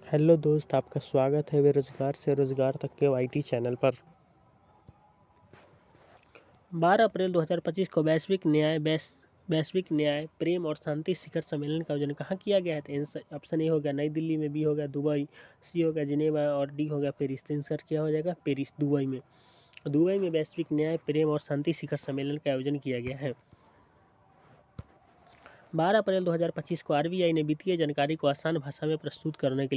Hello दोस्त, आपका स्वागत है बेरोजगार से रोजगार तक के वाईटी चैनल पर। 12 अप्रैल 2025 को वैश्विक न्याय प्रेम और शांति शिखर सम्मेलन का आयोजन कहाँ किया गया है? तो ऑप्शन ए हो गया नई दिल्ली में, बी हो गया दुबई, सी हो गया जिनेवा और डी हो गया पेरिस। तो आंसर क्या हो जाएगा? पेरिस, दुबई में। दुबई में वैश्विक न्याय प्रेम और शांति शिखर सम्मेलन का आयोजन किया गया है। 12 अप्रैल 2025 को आरबीआई ने वित्तीय जानकारी को आसान भाषा में प्रस्तुत करने के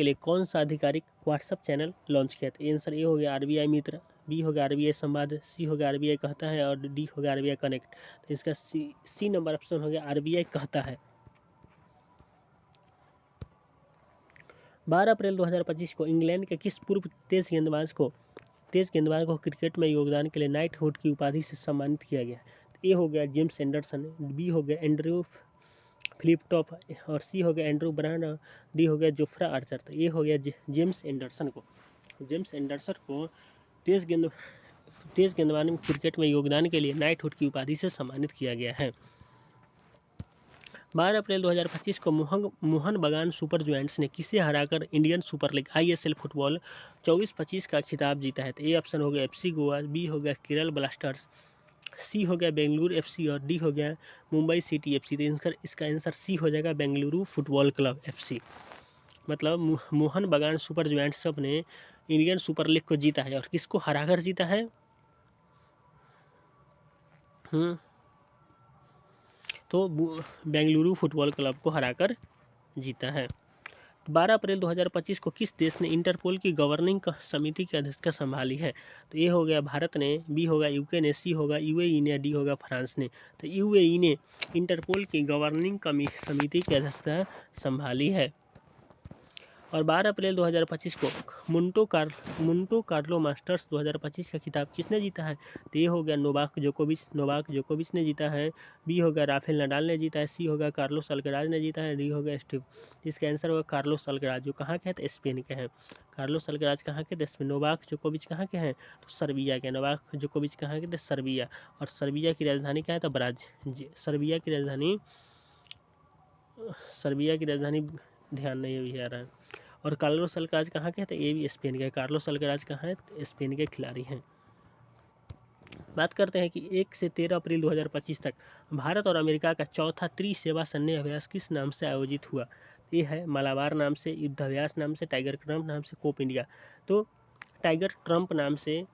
लिए कौन सा आधिकारिक व्हाट्सएप चैनल लॉन्च किया? तो आंसर ए हो गया आरबीआई मित्र, बी हो गया आरबीआई संवाद, सी हो गया आरबीआई कहता है और डी हो गया आरबीआई कनेक्ट। तो इसका सी नंबर ऑप्शन हो गया आरबीआई कहता है। 12 अप्रैल 2025 को इंग्लैंड के किस पूर्व तेज गेंदबाज को क्रिकेट में योगदान के लिए नाइटहुड की उपाधि से सम्मानित किया गया? तो ए हो गया जेम्स एंडरसन, बी हो गया एंड्रयू फ्लिपटॉप और सी हो गया एंड्रू ब्रांड और डी हो गया जोफ्रा आर्चर। तो ये हो गया जेम्स एंडरसन को तेज गेंदबाजी क्रिकेट में योगदान के लिए नाइटहुड की उपाधि से सम्मानित किया गया है। 12 अप्रैल 2025 को मोहन बगान सुपर जायंट्स ने किसे हराकर Indian super league ISL football 24-25 का खिताब जीता है? तो ए ऑप्शन हो गया एफसी गोवा, बी हो गया केरल ब्लास्टर्स, सी हो गया बेंगलुरु एफसी और डी हो गया मुंबई सिटी एफसी। तो इसका आंसर सी हो जाएगा बेंगलुरु फुटबॉल क्लब एफसी। मतलब मोहन बगान सुपर जायंट्स ने इंडियन सुपर लीग को जीता है और किसको हराकर जीता है? तो बेंगलुरु फुटबॉल क्लब को हराकर जीता है। 12 अप्रैल 2025 को किस देश ने इंटरपोल की गवर्निंग समिति की अध्यक्षता संभाली है? तो ए हो गया भारत ने, बी होगा यूके ने, सी होगा यूएई ने, डी होगा फ्रांस ने। तो यूएई ने इंटरपोल की गवर्निंग समिति की अध्यक्षता संभाली है। और 12 अप्रैल 2025 को मुंटो कार्लो मास्टर्स 2025 का खिताब किसने जीता है? तो ये हो गया नोवाक जोकोविच ने जीता है, बी हो गया राफेल नडाल ने जीता है, सी हो गया कार्लोस अल्कराज ने जीता है, डी हो गया स्टीव। इसका आंसर होगा कार्लोस अल्कराज, जो कहाँ के हैं? तो स्पेन के हैं। कार्लोस अल्कराज कहाँ के? स्पेन। नोवाक जोकोविच कहाँ के हैं? तो सर्बिया के। नोवाक जोकोविच कहाँ के? तो सर्बिया। और सर्बिया की राजधानी क्या है? तो सर्बिया की राजधानी ध्यान नहीं अभी आ रहा है। और कार्लोस अल्कराज कहाँ के हैं? तो ये भी स्पेन के। कार्लोस अल्कराज कहाँ है? तो स्पेन के खिलाड़ी हैं। बात करते हैं कि 1 से 13 अप्रैल 2025 तक भारत और अमेरिका का चौथा त्रिसेवा सैन्य अभ्यास किस नाम से आयोजित हुआ? ये है मलाबार नाम से, युद्धाभ्यास नाम से, टाइगर ट्रम्प नाम से, कोप इंडिया। तो टाइगर ट्रम्प नाम से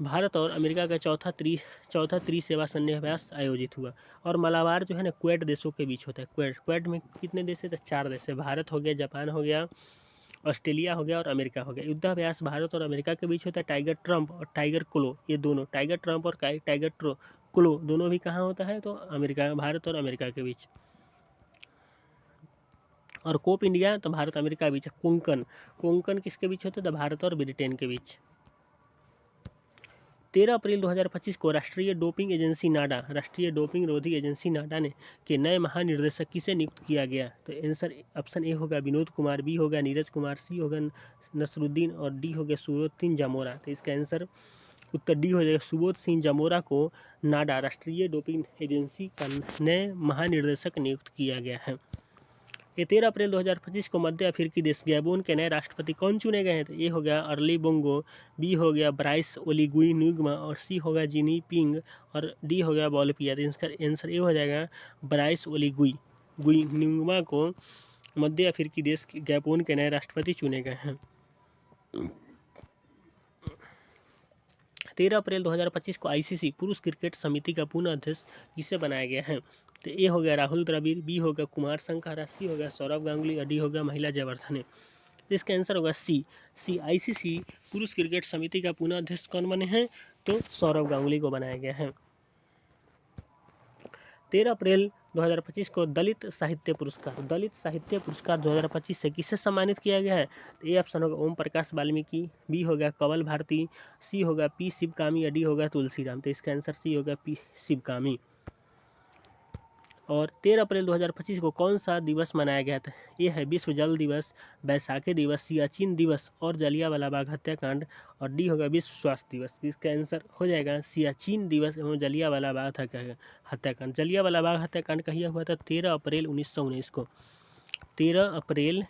भारत और अमेरिका का चौथा त्रिसेवा सैन्य अभ्यास आयोजित हुआ। और मलाबार जो है ना क्वेड देशों के बीच होता है। क्वेड में कितने देश है? तो 4 देश है। भारत हो गया, जापान हो गया, ऑस्ट्रेलिया हो गया और अमेरिका हो गया। युद्धाभ्यास भारत और अमेरिका के बीच होता है। टाइगर ट्रम्प और टाइगर क्लो, ये दोनों, टाइगर ट्रम्प और टाइगर क्लो दोनों भी कहाँ होता है? तो अमेरिका, भारत और अमेरिका के बीच। और कोप इंडिया तो भारत अमेरिका के बीच। कोंकण किसके बीच होता है? तो भारत और ब्रिटेन के बीच। 13 अप्रैल 2025 को राष्ट्रीय डोपिंग रोधी एजेंसी नाडा ने के नए महानिर्देशक किसे नियुक्त किया गया? तो आंसर ऑप्शन ए होगा विनोद कुमार, बी होगा नीरज कुमार, सी होगा नसरुद्दीन और डी हो गया सुबोध सिंह जामोरा। तो इसका आंसर उत्तर डी हो जाएगा। सुबोध सिंह जामोरा को नाडा राष्ट्रीय डोपिंग एजेंसी का नए महानिर्देशक नियुक्त किया गया है। 13 अप्रैल 2025 को मध्य अफ्रीकी देश गैबोन के नए राष्ट्रपति कौन चुने गए हैं? तो ए हो गया अर्ली बोंगो, बी हो गया ब्राइस ओलीगुई नुग्मा और सी हो गया जिनी पिंग और डी हो गया बॉलपिया। तो इसका आंसर ए हो जाएगा ब्राइस ओलीगुई नुग्मा को मध्य अफ्रीकी देश गैबोन के नए राष्ट्रपति चुने गए हैं। 13 अप्रैल 2025 को आईसीसी पुरुष क्रिकेट समिति का पुनः अध्यक्ष किसे बनाया गया है? तो ए हो गया राहुल द्रविड़, बी हो गया कुमार संगकारा, सी हो गया सौरव गांगुली और डी हो गया महिला जयवर्धने। तो इसका आंसर होगा सी। आईसीसी पुरुष क्रिकेट समिति का पुनः अध्यक्ष कौन बने हैं? तो सौरव गांगुली को बनाया गया है। 13 अप्रैल 2025 को दलित साहित्य पुरस्कार 2025 से किसे सम्मानित किया गया है? तो ए ऑप्शन होगा ओम प्रकाश वाल्मीकि, बी हो गया कवल भारती, सी होगा पी शिवकामी या डी होगा तुलसीराम। तो इसका आंसर सी होगा पी शिवकामी। और 13 अप्रैल 2025 को कौन सा दिवस मनाया गया था? ये है विश्व जल दिवस, बैसाखी दिवस, सियाचिन दिवस और जलियांवाला बाग हत्याकांड और डी होगा विश्व स्वास्थ्य दिवस। इसका आंसर हो जाएगा सियाचिन दिवस एवं जलियांवाला बाग हत्याकांड। जलियांवाला बाग हत्याकांड कहिए हुआ था? 13 अप्रैल 1919 को। 13 अप्रैल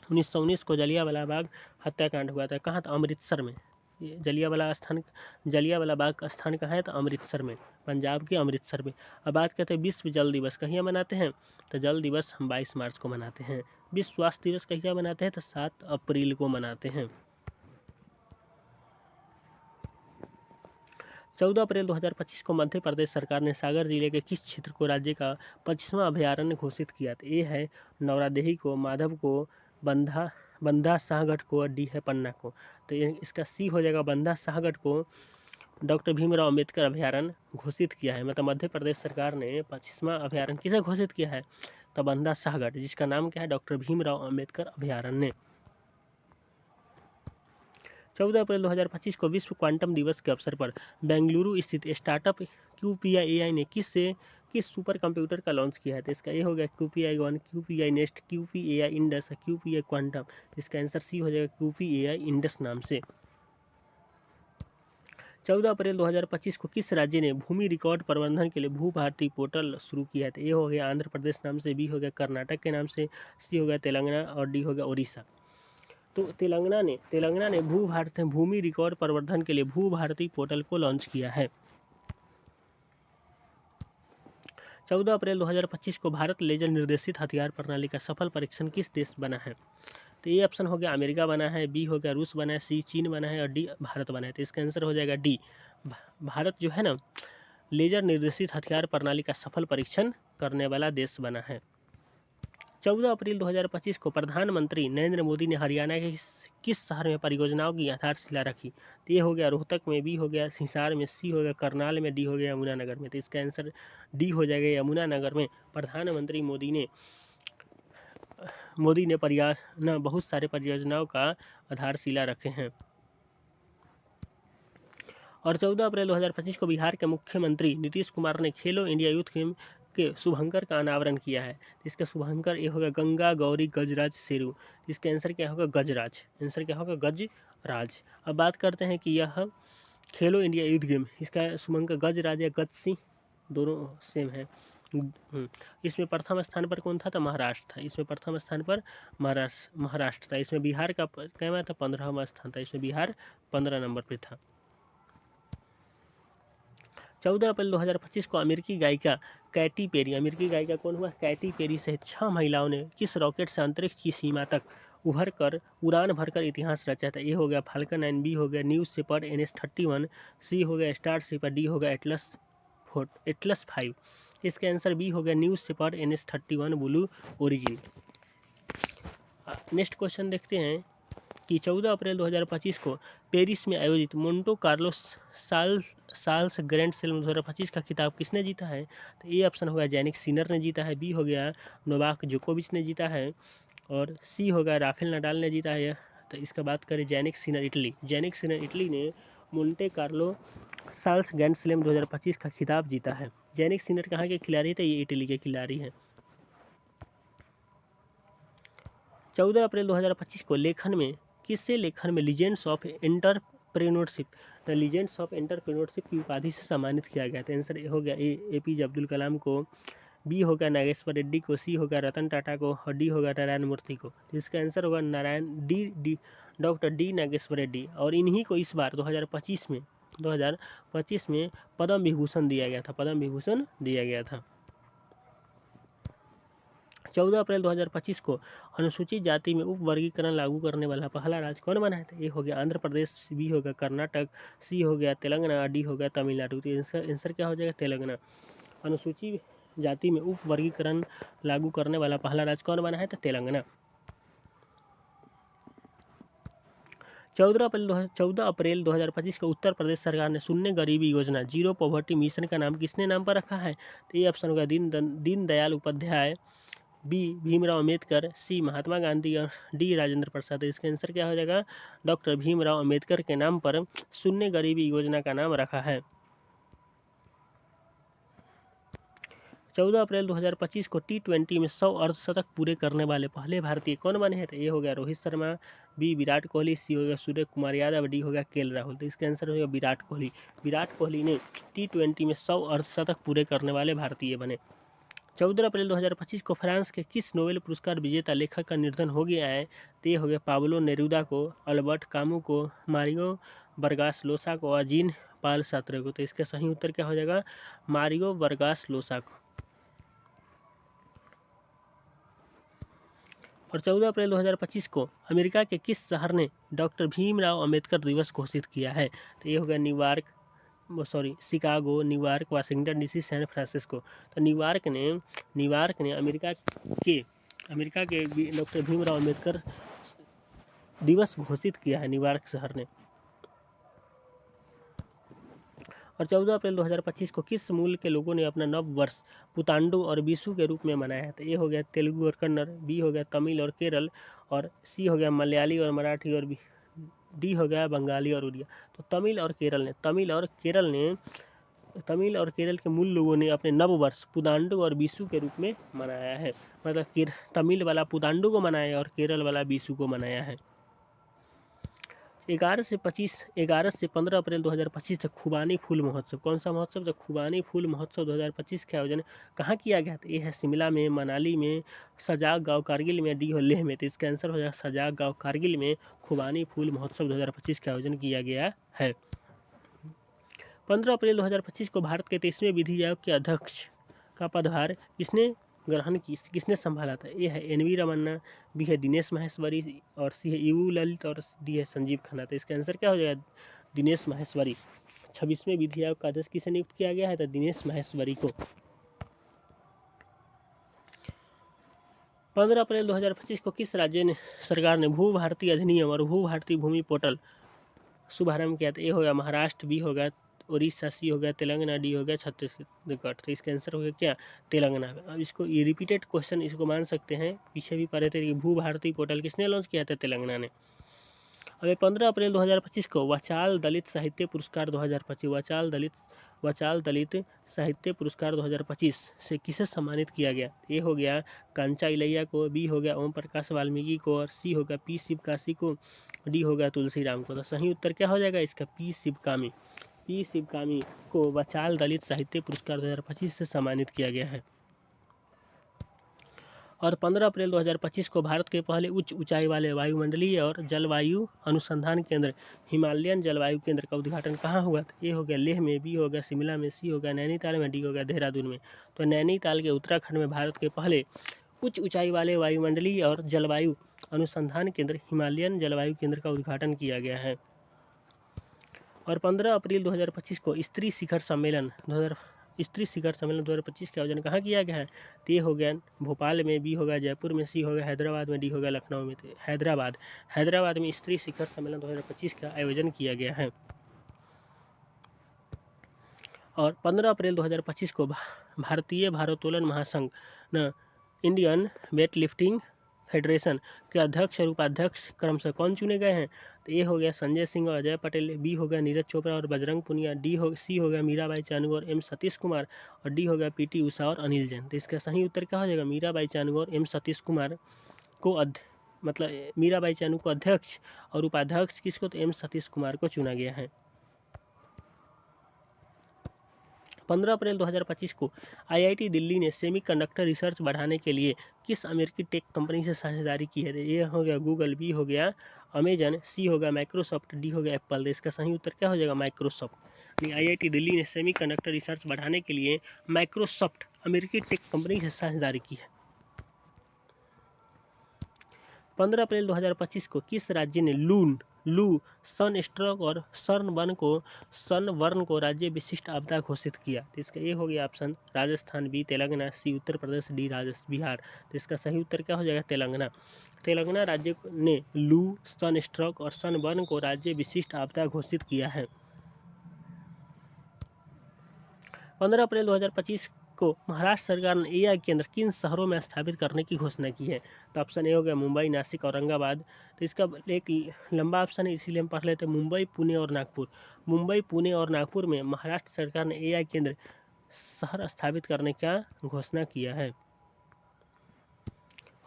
1919 को जलियांवाला बाग हत्याकांड हुआ था। कहाँ था? अमृतसर में। ये जलियांवाला बाग स्थान कहाँ है? तो अमृतसर में, पंजाब के अमृतसर में। अब बात करते हैं विश्व जल दिवस कहिया मनाते हैं? तो जल दिवस हम 22 मार्च को मनाते हैं। विश्व स्वास्थ्य दिवस कहिया मनाते हैं? तो 7 अप्रैल को मनाते हैं। 14 अप्रैल 2025 को मध्य प्रदेश सरकार ने सागर जिले के किस क्षेत्र को राज्य का 25वां अभयारण्य घोषित किया? तो ए है नौरादेही को, माधव को, बंधा शाहगढ़ को, और डी है पन्ना को। तो इसका सी हो जाएगा, बंधा शाहगढ़ को डॉक्टर भीमराव अंबेडकर अभयारण्य घोषित किया है। मतलब मध्य प्रदेश सरकार ने 25वां अभयारण्य किसे घोषित किया है? तो बंधा शाहगढ़, जिसका नाम क्या है? डॉक्टर भीमराव अंबेडकर अभयारण्य। 14 अप्रैल 2025 को विश्व क्वांटम दिवस के अवसर पर बेंगलुरु स्थित स्टार्टअप QPI ने किस सुपर कंप्यूटर का लॉन्च किया है? तो इसका ये हो गया QPI-1, QPI nest, QPAI Indus, QPI quantum. इसका आंसर सी हो जाएगा QPAI इंडस नाम से। 14 अप्रैल 2025 को किस राज्य ने भूमि रिकॉर्ड प्रबंधन के लिए भू भारती पोर्टल शुरू किया है? तो ए हो गया आंध्र प्रदेश नाम से, बी हो गया कर्नाटक के नाम से, सी हो गया तेलंगाना, और डी हो गया उड़ीसा। तो तेलंगाना ने भूमि रिकॉर्ड प्रबंधन के लिए भू भारती पोर्टल को लॉन्च किया है। 14 अप्रैल 2025 को भारत लेजर निर्देशित हथियार प्रणाली का सफल परीक्षण किस देश बना है? तो ये ऑप्शन हो गया अमेरिका बना है, बी हो गया रूस बना है, सी चीन बना है, और डी भारत बना है। तो इसका आंसर हो जाएगा डी, भारत जो है ना लेजर निर्देशित हथियार प्रणाली का सफल परीक्षण करने वाला देश बना है। 14 अप्रैल 2025 को प्रधानमंत्री नरेंद्र मोदी ने हरियाणा के किस शहर में परियोजनाओं की आधारशिला रखी? तो ये हो गया रोहतक में, बी हो गया हिसार में, सी हो गया करनाल में, डी हो गया यमुनानगर में। तो इसका आंसर डी हो जाएगा, यमुनानगर में प्रधानमंत्री मोदी ने बहुत सारे परियोजनाओं का आधारशिला रखे हैं। और 14 अप्रैल 2025 को बिहार के मुख्यमंत्री नीतीश कुमार ने खेलो इंडिया यूथ गेम के शुभंकर का अनावरण किया है। इसका शुभंकर ये होगा गंगा गौरी गजराज शेरू। इसका आंसर क्या होगा? गजराज। आंसर क्या होगा? गजराज। अब बात करते हैं कि यह खेलो इंडिया यूथ गेम, इसका शुभंकर गजराज या गज सिंह, दोनों सेम है। इसमें प्रथम स्थान पर कौन था? तो महाराष्ट्र था। इसमें प्रथम स्थान पर महाराष्ट्र था। इसमें बिहार का क्या था? 15वां स्थान था। इसमें बिहार 15 नंबर पर था। 14 अप्रैल 2025 को अमेरिकी गायिका कैटी पेरी, अमेरिकी गायिका कौन हुआ? कैटी पेरी सहित 6 महिलाओं ने किस रॉकेट से अंतरिक्ष की सीमा तक उड़ान भरकर इतिहास रचा था? ए हो गया फाल्कन 9, बी हो गया न्यू शेपर्ड NS-31, सी हो गया स्टार शेपर्ड, डी हो गया एटलस 5। इसका आंसर बी हो गया New Shepard NS-31 blue origin. Next question देखते हैं कि 14 अप्रैल 2025 को पेरिस में आयोजित Monte Carlo salts grand slam 2025 का खिताब किसने जीता है? तो ए ऑप्शन हो गया जैनिक सिनर ने जीता है, बी हो गया नोवाक जोकोविच ने जीता है, और सी हो गया राफेल नडाल ने जीता है। तो इसका बात करें जैनिक सिनर इटली ने Monte Carlo salts grand slam 2025 का खिताब जीता है। जैनिक सिनर कहाँ के खिलाड़ी थे? ये इटली के खिलाड़ी हैं। 14 अप्रैल 2025 को लेखन में लीजेंड्स ऑफ एंटरप्रेन्योरशिप की उपाधि से सम्मानित किया गया था? आंसर हो गया APJ अब्दुल कलाम को, बी हो गया नागेश्वर रेड्डी को, सी हो गया रतन टाटा को, और डी हो गया नारायण मूर्ति को। इसका आंसर होगा डॉक्टर डी नागेश्वर रेड्डी। और इन्हीं को इस बार 2025 में पद्म विभूषण दिया गया था। 14 अप्रैल 2025 को अनुसूचित जाति में उप वर्गीकरण लागू करने वाला पहला राज्य कौन बना है? तो ए हो गया आंध्र प्रदेश, बी हो गया कर्नाटक, सी हो गया तेलंगाना, डी हो गया तमिलनाडु। तो आंसर क्या हो जाएगा? तेलंगाना। अनुसूचित जाति में उप वर्गीकरण लागू करने वाला पहला राज्य कौन बना है? तो तेलंगाना। 14 अप्रैल 2025 को उत्तर प्रदेश सरकार ने शून्य गरीबी योजना जीरो पॉवर्टी मिशन का नाम किसने नाम पर रखा है? तो ये ऑप्शन होगा दीन दयाल उपाध्याय, बी भीमराव अम्बेडकर, सी महात्मा गांधी, और डी राजेंद्र प्रसाद। इसका आंसर क्या हो जाएगा? डॉक्टर भीमराव अम्बेडकर के नाम पर शून्य गरीबी योजना का नाम रखा है। 14 अप्रैल 2025 को T20 में 100 अर्धशतक पूरे करने वाले पहले भारतीय कौन बने हैं? तो ये हो गया रोहित शर्मा, बी विराट कोहली, सी हो गया सूर्य कुमार यादव, डी हो गया KL राहुल। तो इसका आंसर हो गया विराट कोहली ने T20 में 100 अर्धशतक पूरे करने वाले भारतीय बने। 14 अप्रैल 2025 को फ्रांस के किस नोबेल पुरस्कार विजेता लेखक का निधन हो गया है? तो ये हो गया पाब्लो नेरूदा को, अल्बर्ट कामू को, मारियो बरगास लोसा को और जीन पाल सार्त्रे को। तो इसका सही उत्तर क्या हो जाएगा? मारियो बरगास लोसा को। और 14 अप्रैल 2025 को अमेरिका के किस शहर ने डॉक्टर भीमराव अंबेडकर दिवस घोषित किया है? तो ये हो गया Chicago, New York, Washington DC, San Francisco. तो न्यूयॉर्क ने अमेरिका के डॉक्टर भीमराव अंबेडकर दिवस घोषित किया है, न्यूयॉर्क शहर ने। और 14 अप्रैल 2025 को किस मूल के लोगों ने अपना नव वर्ष पुतांडु और विशु के रूप में मनाया है? तो ए हो गया तेलुगु और कन्नड़, बी हो गया तमिल और केरल, और सी हो गया मलयाली और मराठी, और डी हो गया बंगाली और उड़िया। तो तमिल और केरल के मूल लोगों ने अपने नव वर्ष पुतांडु और विशु के रूप में मनाया है। मतलब तमिल वाला पुतांडु को मनाया और केरल वाला विशु को मनाया है। 11 से 15 अप्रैल 2025 तक खुबानी फूल महोत्सव, कौन सा महोत्सव? तो खुबानी फूल महोत्सव 2025 का आयोजन कहाँ किया गया? तो ये है शिमला में, मनाली में, सजाग गांव कारगिल में, डी हो लेह में। तो इसका आंसर हो जाएगा सजाग गांव कारगिल में खुबानी फूल महोत्सव 2025 का आयोजन किया गया है। 15 अप्रैल 2025 को भारत के 23वें विधि आयोग के अध्यक्ष का पदभार किसने संभाला था? ए है एन वी रमन्ना, बी है दिनेश माहेश्वरी, और सी है यू ललित, और डी है संजीव खन्ना। तो इसका आंसर क्या हो जाएगा? दिनेश माहेश्वरी। 26वें विधि आयोग का अध्यक्ष किसे नियुक्त किया गया है? तो दिनेश माहेश्वरी को। 15 अप्रैल 2025 को किस राज्य सरकार ने भू भारती अधिनियम और भू भारती भूमि पोर्टल शुभारंभ किया था? ए हो गया महाराष्ट्र, बी हो गया उड़ीसा, सी हो गया तेलंगाना, डी हो गया छत्तीसगढ़। तो इसका आंसर हो गया क्या? तेलंगाना। अब इसको ये रिपीटेड क्वेश्चन इसको मान सकते हैं, पीछे भी पढ़े थे कि भू भारती पोर्टल किसने लॉन्च किया था? तेलंगाना ने। अब 15 अप्रैल 2025 को वाचाल दलित साहित्य पुरस्कार 2025 वाचाल दलित साहित्य पुरस्कार 2025 से किसे सम्मानित किया गया? ए हो गया कांचा इलैया को, बी हो गया ओम प्रकाश वाल्मीकि को, और सी हो गया पी शिवकाशी को, डी हो गया तुलसीराम को। तो सही उत्तर क्या हो जाएगा इसका? पी शिवकामी को वाचाल दलित साहित्य पुरस्कार 2025 से सम्मानित किया गया है। और 15 अप्रैल 2025 को भारत के पहले उच्च ऊंचाई वाले वायुमंडलीय और जलवायु अनुसंधान केंद्र हिमालयन जलवायु केंद्र का उद्घाटन कहाँ हुआ था? ए हो गया लेह में, बी हो गया शिमला में, सी हो गया नैनीताल में, डी हो गया देहरादून में। तो नैनीताल के उत्तराखंड में भारत के पहले उच्च ऊंचाई वाले वायुमंडलीय और जलवायु अनुसंधान केंद्र हिमालयन जलवायु केंद्र का उद्घाटन किया गया है। और 15 अप्रैल 2025 को स्त्री शिखर सम्मेलन 2025 का आयोजन कहाँ किया गया है? तो ये हो गया भोपाल में, बी हो गया जयपुर में, सी हो गया हैदराबाद में, डी हो गया लखनऊ में। तो हैदराबाद में स्त्री शिखर सम्मेलन 2025 का आयोजन किया गया है। और 15 अप्रैल 2025 को भारतीय भारोत्तोलन महासंघ इंडियन वेट लिफ्टिंग फेडरेशन के अध्यक्ष और उपाध्यक्ष क्रमशः कौन चुने गए हैं? तो ए हो गया संजय सिंह और अजय पटेल, बी हो गया नीरज चोपड़ा और बजरंग पुनिया, सी हो गया मीराबाई चानू और एम सतीश कुमार, और डी हो गया पीटी उषा और अनिल जैन। तो इसका सही उत्तर क्या हो जाएगा? मीराबाई चानू और एम सतीश कुमार को मीराबाई चानू को अध्यक्ष और उपाध्यक्ष किसको? तो एम सतीश कुमार को चुना गया है। 15 अप्रैल 2025 को आईआईटी दिल्ली ने सेमीकंडक्टर रिसर्च बढ़ाने के लिए किस अमेरिकी टेक कंपनी से साझेदारी की है? ये हो गया गूगल, बी हो गया अमेजन, सी हो गया माइक्रोसॉफ्ट, डी हो गया एप्पल। इसका सही उत्तर क्या हो जाएगा? माइक्रोसॉफ्ट। आईआईटी दिल्ली ने सेमीकंडक्टर रिसर्च बढ़ाने के लिए माइक्रोसॉफ्ट अमेरिकी टेक कंपनी से साझेदारी की है। 15 अप्रैल 2025 को किस राज्य ने लू, सनस्ट्रोक और सनबर्न को राज्य विशिष्ट आपदा घोषित किया? तो इसका ये हो गया ऑप्शन राजस्थान, बी तेलंगाना, सी उत्तर प्रदेश, डी बिहार। तो इसका सही उत्तर क्या हो जाएगा? तेलंगाना राज्य ने लू, सनस्ट्रोक और सनबर्न को राज्य विशिष्ट आपदा घोषित किया है। 15 अप्रैल 2025 को महाराष्ट्र सरकार ने एआई केंद्र किन शहरों में स्थापित करने की घोषणा की है? तो ऑप्शन ए हो गया मुंबई, नासिक, औरंगाबाद। तो इसका एक लंबा ऑप्शन है, इसीलिए हम पढ़ लेते हैं मुंबई, पुणे और नागपुर। मुंबई, पुणे और नागपुर में महाराष्ट्र सरकार ने एआई केंद्र शहर स्थापित करने का घोषणा किया है।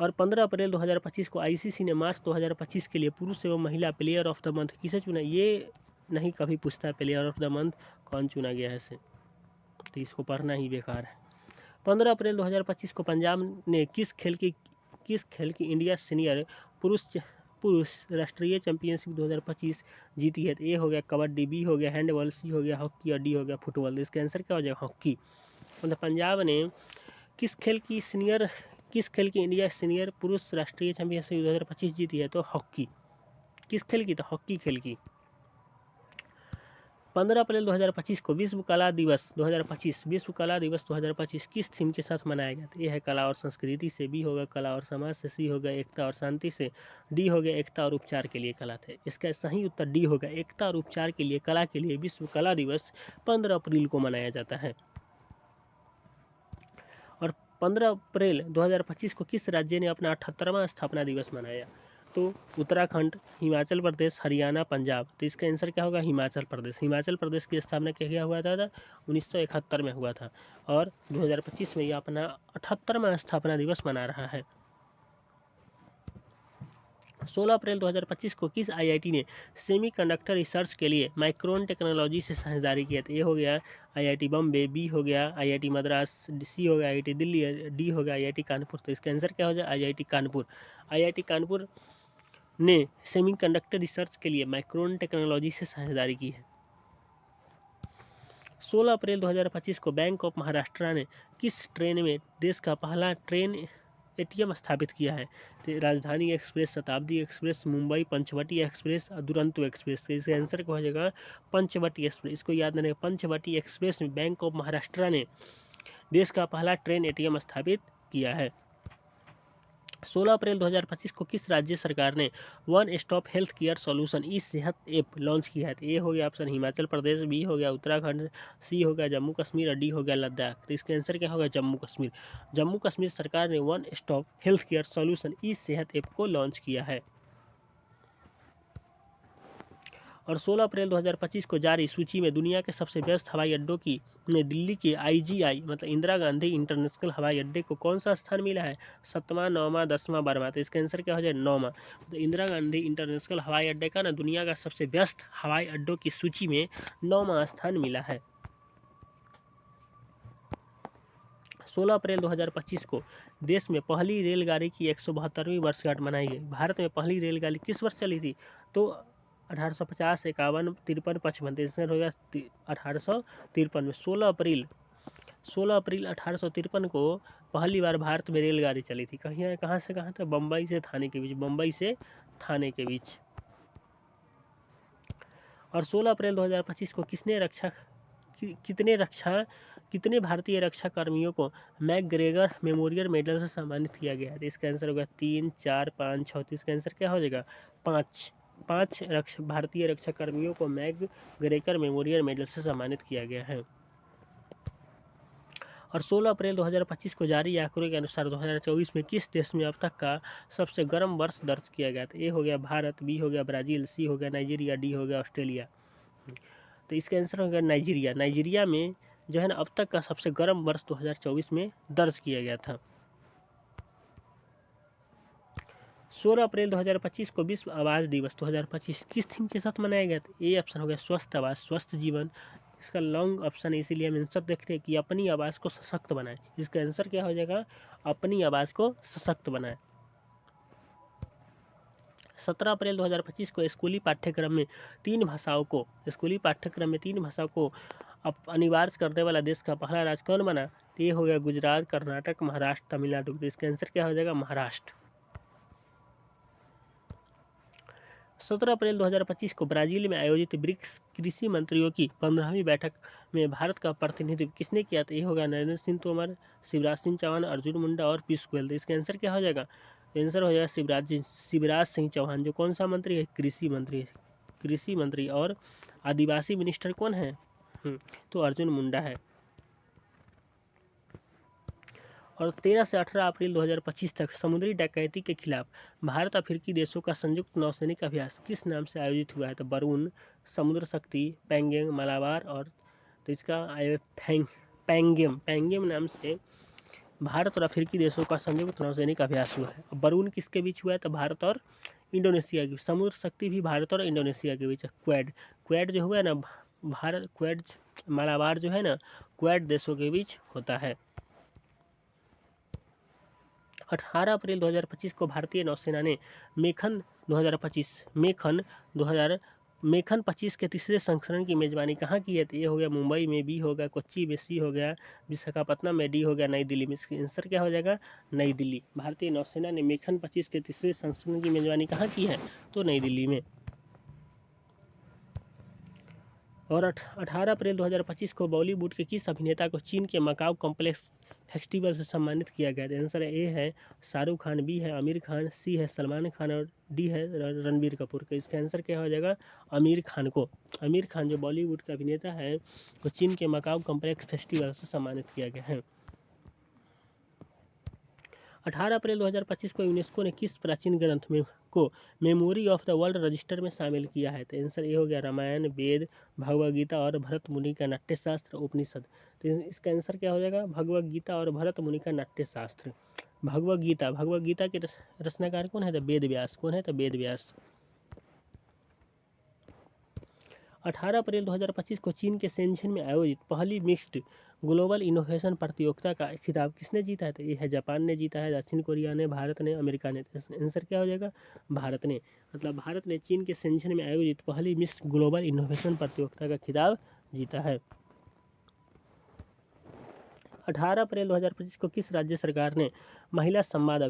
और 15 अप्रैल 2025 को आईसीसी ने मार्च 2025 के लिए पुरुष एवं महिला प्लेयर ऑफ द मंथ किसे चुना? ये नहीं कभी पूछता प्लेयर ऑफ द मंथ कौन चुना गया है इसे, तो इसको पढ़ना ही बेकार है। 15 अप्रैल 2025 को पंजाब ने किस खेल की इंडिया सीनियर पुरुष पुरुष राष्ट्रीय चैंपियनशिप 2025 जीती है? तो ए हो गया कबड्डी, बी हो गया हैंडबॉल, सी हो गया हॉकी और डी हो गया फुटबॉल। तो इसका आंसर क्या हो जाएगा? हॉकी। मतलब पंजाब ने किस खेल की इंडिया सीनियर पुरुष राष्ट्रीय चैंपियनशिप 2025 जीती है? तो हॉकी। किस खेल की? तो हॉकी खेल की। 15 अप्रैल 2025 को विश्व कला दिवस 2025 किस थीम के साथ मनाया गया? तो ये है कला और संस्कृति से, बी होगा कला और समाज से, सी होगा एकता और शांति से, डी हो गया एकता और उपचार के लिए कला थे। इसका सही उत्तर डी होगा एकता और उपचार के लिए कला के लिए विश्व कला दिवस 15 अप्रैल को मनाया जाता है। और 15 अप्रैल 2025 को किस राज्य ने अपना 78वां स्थापना दिवस मनाया? तो उत्तराखंड, हिमाचल प्रदेश, हरियाणा, पंजाब। तो इसका आंसर क्या होगा? हिमाचल प्रदेश। हिमाचल प्रदेश की स्थापना क्या हुआ था? 1971 में हुआ था और 2025 में यह अपना 78वां स्थापना दिवस मना रहा है। 16 अप्रैल 2025 को किस आईआईटी ने सेमीकंडक्टर रिसर्च के लिए माइक्रोन टेक्नोलॉजी से साझेदारी किया? तो ये हो गया आईआईटी बॉम्बे, बी हो गया आईआईटी मद्रास, सी हो गया आईआईटी दिल्ली, डी हो गया आईआईटी कानपुर। तो इसका आंसर क्या हो जाए? आईआईटी कानपुर। आईआईटी कानपुर ने सेमीकंडक्टर रिसर्च के लिए माइक्रोन टेक्नोलॉजी से साझेदारी की है। 16 अप्रैल 2025 को बैंक ऑफ महाराष्ट्र ने किस ट्रेन में देश का पहला ट्रेन एटीएम स्थापित किया है? तो राजधानी एक्सप्रेस, शताब्दी एक्सप्रेस, मुंबई पंचवटी एक्सप्रेस और दुरंतो एक्सप्रेस। तो इसका आंसर क्या हो जाएगा? पंचवटी एक्सप्रेस। इसको याद रखना, पंचवटी एक्सप्रेस में बैंक ऑफ महाराष्ट्र ने देश का पहला ट्रेन एटीएम स्थापित किया है। 16 अप्रैल 2025 को किस राज्य सरकार ने one stop health care solution e Sehat app launch किया है? तो ए हो गया ऑप्शन हिमाचल प्रदेश, बी हो गया उत्तराखंड, सी हो गया जम्मू कश्मीर और डी हो गया लद्दाख। तो इसका आंसर क्या होगा? जम्मू कश्मीर। जम्मू कश्मीर सरकार ने one stop health care solution e Sehat app को लॉन्च किया है। और 16 अप्रैल 2025 को जारी सूची में दुनिया के सबसे व्यस्त हवाई अड्डों की में दिल्ली के आईजीआई मतलब इंदिरा गांधी इंटरनेशनल हवाई अड्डे को कौन सा स्थान मिला है? 7वां, 9वां, 10वां, 12वां। तो इसका आंसर क्या हो जाए? 9वां। तो इंदिरा गांधी इंटरनेशनल हवाई अड्डे का दुनिया का सबसे व्यस्त हवाई अड्डों की सूची में 9वां स्थान मिला है। 16 अप्रैल 2025 को देश में पहली रेलगाड़ी की 172वीं वर्षगांठ मनाई गई। भारत में पहली रेलगाड़ी किस वर्ष चली थी? तो 1850, 51, 53, 55। इसमें हो गया 1853 में। 16 अप्रैल 1853 को पहली बार भारत में रेलगाड़ी चली थी। कहाँ से कहाँ तक? बम्बई से थाने के बीच। बम्बई से थाने के बीच। और 16 अप्रैल 2025 को कितने भारतीय रक्षा कर्मियों को मैकग्रेगर मेमोरियल मेडल से सम्मानित किया गया है? तो इसका आंसर होगा 3, 4, 5, 6। तो इसका आंसर क्या हो जाएगा? 5 भारतीय रक्षा कर्मियों को मैकग्रेगर मेमोरियल मेडल से सम्मानित किया गया है। और 16 अप्रैल 2025 को जारी आंकड़ों के अनुसार 2024 में किस देश में अब तक का सबसे गर्म वर्ष दर्ज किया गया? तो ए हो गया भारत, बी हो गया ब्राज़ील, सी हो गया नाइजीरिया, डी हो गया ऑस्ट्रेलिया। तो इसका आंसर हो गया नाइजीरिया। नाइजीरिया में जो है अब तक का सबसे गर्म वर्ष 2024 में दर्ज किया गया था। 16 अप्रैल 2025 को विश्व आवास दिवस 2025 किस थीम के साथ मनाया गया था? ए ऑप्शन हो गया स्वस्थ आवास, स्वस्थ जीवन। इसका लॉन्ग ऑप्शन है, इसीलिए हम आंसर देखते हैं कि अपनी आवाज़ को सशक्त बनाए। इसका आंसर क्या हो जाएगा? अपनी आवाज़ को सशक्त बनाए। 17 अप्रैल 2025 को स्कूली पाठ्यक्रम में 3 भाषाओं को अनिवार्य करने वाला देश का पहला राज्य कौन बना? तो ये हो गया गुजरात, कर्नाटक, महाराष्ट्र, तमिलनाडु। तो इसका आंसर क्या हो जाएगा? महाराष्ट्र। 17 अप्रैल 2025 को ब्राजील में आयोजित ब्रिक्स कृषि मंत्रियों की 15वीं बैठक में भारत का प्रतिनिधित्व किसने किया? तो ये होगा नरेंद्र सिंह तोमर, शिवराज सिंह चौहान, अर्जुन मुंडा और पीयूष गोयल। तो इसका आंसर क्या हो जाएगा? आंसर हो जाएगा शिवराज सिंह चौहान। जो कौन सा मंत्री है? कृषि मंत्री। और आदिवासी मिनिस्टर कौन है? तो अर्जुन मुंडा है। और 13 से 18 अप्रैल 2025 तक समुद्री डकैती के खिलाफ भारत अफ्रीकी देशों का संयुक्त नौसैनिक अभ्यास किस नाम से आयोजित हुआ है? तो बरून, समुद्र शक्ति, पेंगेंग, मलाबार और तो इसका पेंगेम नाम से भारत और अफ्रीकी देशों का संयुक्त नौसैनिक अभ्यास हुआ है। बरून किसके बीच हुआ है? तो भारत और इंडोनेशिया के। समुद्र शक्ति भी भारत और इंडोनेशिया के बीच है। क्वेड जो हुआ है ना, मलाबार जो है ना, क्वेड देशों के बीच होता है। 18 अप्रैल 2025 को भारतीय नौसेना ने मेखन 25 के तीसरे संस्करण की मेजबानी कहाँ की है? तो ये हो गया मुंबई में, बी हो गया कोच्चि में, सी हो गया विशाखापत्तनम में, डी हो गया नई दिल्ली में। इसका आंसर क्या हो जाएगा? नई दिल्ली। भारतीय नौसेना ने मेखन 25 के तीसरे संस्करण की मेजबानी कहाँ की है? तो नई दिल्ली में। और 18 अप्रैल 2025 को बॉलीवुड के किस अभिनेता को चीन के मकाओ कॉम्प्लेक्स फेस्टिवल से सम्मानित किया गया? आंसर ए है शाहरुख खान, बी है आमिर खान, सी है सलमान खान और डी है रणबीर कपूर। का इसका आंसर क्या हो जाएगा? आमिर खान को। आमिर खान जो बॉलीवुड का अभिनेता है वो चीन के मकाओ कॉम्प्लेक्स फेस्टिवल से सम्मानित किया गया है। 18 अप्रैल 2025 को यूनेस्को ने किस प्राचीन ग्रंथ में को memory of the world register में शामिल किया है? तो आंसर ए हो गया रामायण, वेद, भगवद गीता और भरत मुनि का नाट्यशास्त्र उपनिषद। तो इसका आंसर क्या हो जाएगा? भगवद गीता और भरत मुनि का नाट्यशास्त्र। भगवद गीता के रचनाकार कौन है? तो वेद व्यास। कौन है? तो वेद व्यास। 18 अप्रैल 2025 को चीन के शेनझेन में आयोजित पहली मिक्स्ड ग्लोबल इनोवेशन प्रतियोगिता का खिताब किसने जीता है? तो ये है जापान ने जीता है, दक्षिण कोरिया ने, भारत ने, अमेरिका ने। तो आंसर क्या हो जाएगा? भारत ने। मतलब भारत ने चीन के शेनझेन में आयोजित पहली मिक्स्ड ग्लोबल इनोवेशन प्रतियोगिता का खिताब जीता है। 18 अप्रैल 2025 को किस राज्य सरकार ने महिला संवाद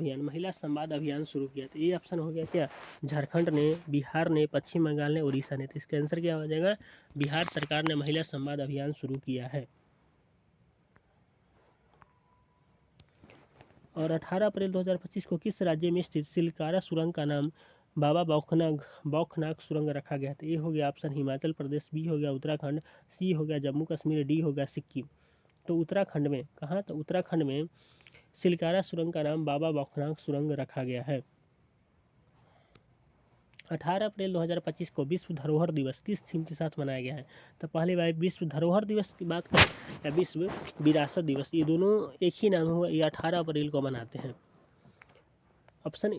अभियान शुरू किया? तो ये ऑप्शन हो गया क्या? झारखंड ने, बिहार ने, पश्चिम बंगाल ने, उड़ीसा ने। तो इसका आंसर क्या हो जाएगा? बिहार सरकार ने महिला संवाद अभियान शुरू किया है। और 18 अप्रैल 2025 को किस राज्य में स्थित सिलकारा सुरंग का नाम बाबा बौखनाग सुरंग रखा गया? तो ये हो गया ऑप्शन हिमाचल प्रदेश, बी हो गया उत्तराखंड, सी हो गया जम्मू कश्मीर, डी हो गया सिक्किम। तो उत्तराखंड में कहाँ? तो उत्तराखंड में सिलकारा सुरंग का नाम बाबा बौखनाग सुरंग रखा गया है। 18 अप्रैल 2025 को विश्व धरोहर दिवस किस थीम के साथ मनाया गया है? तो पहले बार विश्व धरोहर दिवस की बात करें या विश्व विरासत दिवस, ये दोनों एक ही नाम हुआ। ये 18 अप्रैल को मनाते हैं। ऑप्शन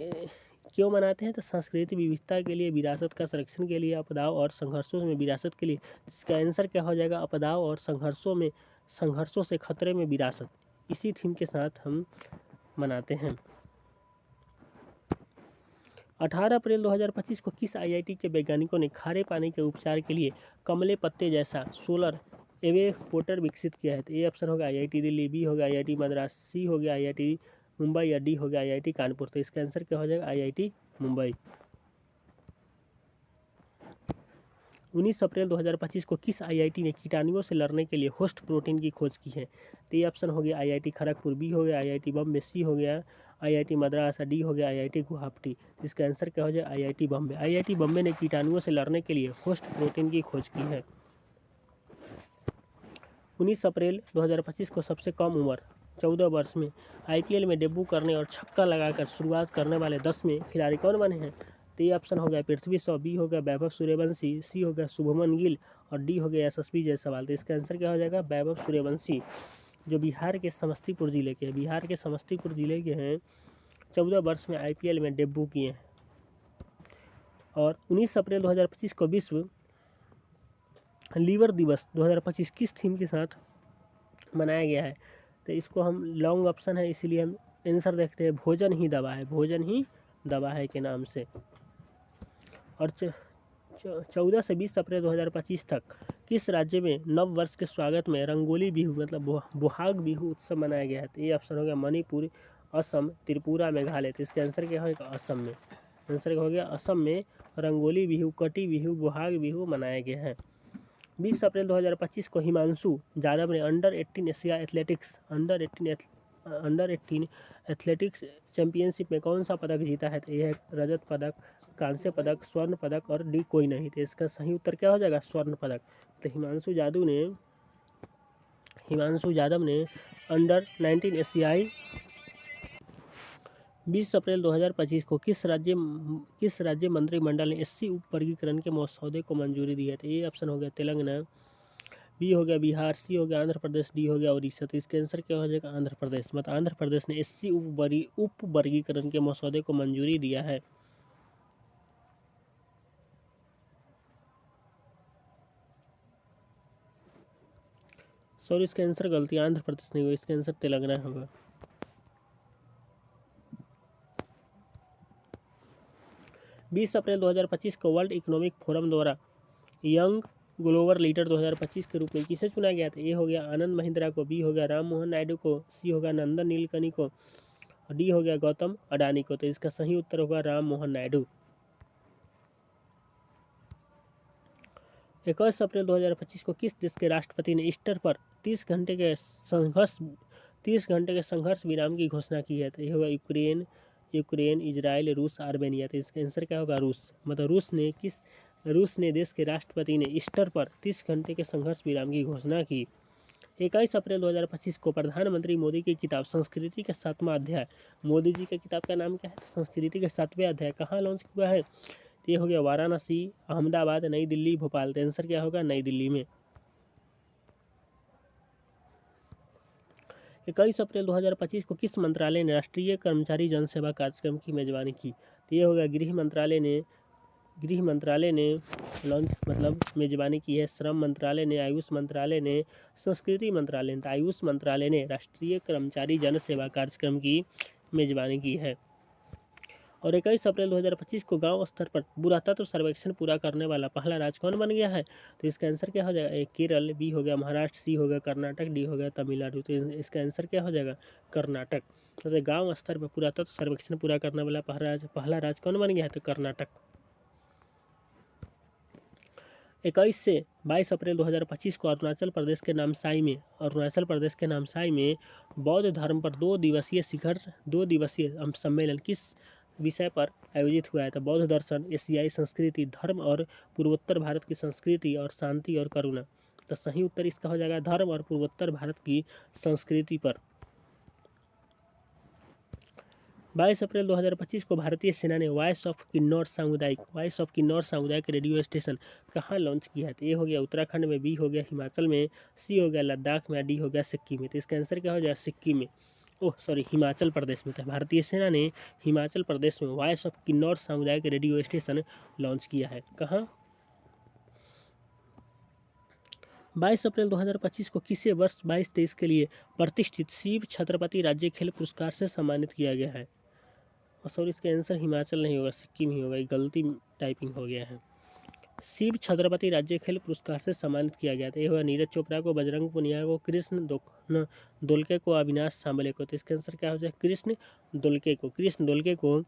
क्यों मनाते हैं? तो सांस्कृतिक विविधता के लिए, विरासत का संरक्षण के लिए, आपदाओं और संघर्षों में विरासत के लिए। इसका आंसर क्या हो जाएगा? आपदाओं और संघर्षों से खतरे में विरासत। इसी थीम के साथ हम मनाते हैं। 18 अप्रैल 2025 को किस आईआईटी के वैज्ञानिकों ने खारे पानी के उपचार के लिए कमले पत्ते जैसा सोलर एवेपोरेटर विकसित किया है? तो ए ऑप्शन होगा आईआईटी दिल्ली, बी होगा आईआईटी मद्रास, सी हो गया आईआईटी मुंबई या डी हो गया आईआईटी कानपुर। तो इसका आंसर क्या हो जाएगा? आईआईटी मुंबई। 19 अप्रैल 2025 को किस आईआईटी ने कीटाणुओं से लड़ने के लिए होस्ट प्रोटीन की खोज की है? तो ये ऑप्शन हो गया आईआईटी खड़गपुर, बी हो गया आईआईटी बम्बे, सी हो गया आईआईटी मद्रास, डी हो गया आईआईटी गुवाहाटी। इसका आंसर क्या हो जाए? आईआईटी बम्बे। आईआईटी बम्बे ने कीटाणुओं से लड़ने के लिए होस्ट प्रोटीन की खोज की है। 19 अप्रैल 2025 को सबसे कम उम्र 14 वर्ष में आईपीएल में डेब्यू करने और छक्का लगाकर शुरुआत करने वाले 10वें खिलाड़ी कौन बने हैं? तो ये ऑप्शन हो गया पृथ्वी शॉ, बी हो गया वैभव सूर्यवंशी, सी हो गया शुभमन गिल और डी हो गया यशस्वी जायसवाल। तो इसका आंसर क्या हो जाएगा? वैभव सूर्यवंशी, जो बिहार के समस्तीपुर जिले के हैं। 14 वर्ष में आईपीएल में डेब्यू किए हैं। और 19 अप्रैल 2025 को विश्व लीवर दिवस 2025 किस थीम के साथ मनाया गया है? तो इसको हम लॉन्ग ऑप्शन है इसीलिए हम आंसर देखते हैं भोजन ही दवा है के नाम से। और 14 से 20 अप्रैल 2025 तक किस राज्य में नव वर्ष के स्वागत में रंगोली बिहू मतलब बोहाग बिहू उत्सव मनाया गया है? तो ये ऑप्शन हो गया मणिपुर, असम, त्रिपुरा, मेघालय। तो इसका आंसर क्या होगा? असम में। आंसर हो गया असम में रंगोली बिहू, कटी बिहू, बोहाग बिहू मनाया गया है। 20 अप्रैल 2025 को हिमांशु यादव ने अंडर 18 एशिया एथलेटिक्स चैंपियनशिप में कौन सा पदक जीता है? तो यह है रजत पदक, कांस्य पदक, स्वर्ण पदक और डी कोई नहीं। तो इसका सही उत्तर क्या हो जाएगा? स्वर्ण पदक। तो हिमांशु यादव ने अंडर 19 एशियाई 20 अप्रैल 2025 को किस राज्य मंत्रिमंडल ने एससी उप वर्गीकरण के मसौदे को मंजूरी दी है? तो ये ऑप्शन हो गया तेलंगाना, बी हो गया बिहार, सी हो गया आंध्र प्रदेश, डी हो गया उड़ीसा। तो इसका आंसर क्या हो जाएगा? आंध्र प्रदेश। मतलब आंध्र प्रदेश ने एससी उप वर्गीकरण के मसौदे को मंजूरी दिया है। सॉरी, इसका आंसर गलती, आंध्र प्रदेश नहीं होगा, इसका आंसर तेलंगाना होगा। 20 अप्रैल 2025 को वर्ल्ड इकोनॉमिक फोरम द्वारा यंग ग्लोबल लीडर 2025 के रूप में किसे चुना गया था? ए हो गया आनंद महिंद्रा को, बी हो गया राम मोहन नायडू को, सी हो गया नंदन नीलकनी को, और डी हो गया गौतम अडानी को। तो इसका सही उत्तर होगा राम मोहन नायडू। 21 अप्रैल 2025 को किस देश के राष्ट्रपति ने ईस्टर पर 30 घंटे के संघर्ष विराम की घोषणा की है? तो ये होगा यूक्रेन, इजराइल, रूस, आर्मेनिया। तो इसका आंसर क्या होगा? रूस। मतलब रूस ने देश के राष्ट्रपति ने ईस्टर पर 30 घंटे के संघर्ष विराम की घोषणा की। 21 अप्रैल 2025 को प्रधानमंत्री मोदी की किताब संस्कृति का 7वां अध्याय, मोदी जी की किताब का नाम क्या है? संस्कृति के 7वें अध्याय कहाँ लॉन्च हुआ है? तो ये हो गया वाराणसी, अहमदाबाद, नई दिल्ली, भोपाल। तो आंसर क्या होगा? नई दिल्ली में। 21 अप्रैल 2025 को किस मंत्रालय ने राष्ट्रीय कर्मचारी जनसेवा कार्यक्रम की मेजबानी की? तो ये होगा गृह मंत्रालय ने लॉन्च मेजबानी की है। श्रम मंत्रालय ने, आयुष मंत्रालय ने, संस्कृति मंत्रालय ने। आयुष मंत्रालय ने राष्ट्रीय कर्मचारी जनसेवा कार्यक्रम की मेजबानी की है। और 21 अप्रैल 2025 को गांव स्तर पर पुरातत्व सर्वेक्षण पूरा करने वाला पहला राज्य कौन बन गया है? तो इसका आंसर क्या हो जाएगा? ए केरल, बी हो गया महाराष्ट्र, सी हो गया कर्नाटक, डी हो गया तमिलनाडु। तो इसका आंसर क्या हो जाएगा? कर्नाटक। तो गांव स्तर पर पुरातत्व सर्वेक्षण पूरा करने वाला पहला राज्य कौन बन गया है? तो कर्नाटक। 21 से 22 अप्रैल 2025 को अरुणाचल प्रदेश के नामसाई में बौद्ध धर्म पर 2 दिवसीय सम्मेलन किस विषय पर आयोजित हुआ है? तो बौद्ध दर्शन, एशियाई संस्कृति, धर्म और पूर्वोत्तर भारत की संस्कृति, और शांति और करुणा। तो सही उत्तर इसका हो जाएगा धर्म और पूर्वोत्तर भारत की संस्कृति पर। 22 अप्रैल 2025 को भारतीय सेना ने वॉइस ऑफ किन्नौर सामुदायिक रेडियो स्टेशन कहाँ लॉन्च किया है? तो ए हो गया उत्तराखंड में, बी हो गया हिमाचल में, सी हो गया लद्दाख में, डी हो गया सिक्किम में। तो इसका आंसर क्या हो जाएगा? सिक्किम में। हिमाचल प्रदेश में था। भारतीय सेना ने हिमाचल प्रदेश में वॉइस ऑफ किन्नौर सामुदायिक रेडियो स्टेशन लॉन्च किया है। कहाँ? 22 अप्रैल 2025 को किसे वर्ष 22-23 के लिए प्रतिष्ठित शिव छत्रपति राज्य खेल पुरस्कार से सम्मानित किया गया है? और इसका आंसर हिमाचल नहीं होगा, सिक्किम ही होगा। गलती टाइपिंग हो गया है। शिव छत्रपति राज्य खेल पुरस्कार से सम्मानित किया गया था। यह हुआ नीरज चोपड़ा को, बजरंग पुनिया को, कृष्ण दोलके को, अविनाश सांबले को। तो इसका आंसर क्या हो जाए? कृष्ण दोलके को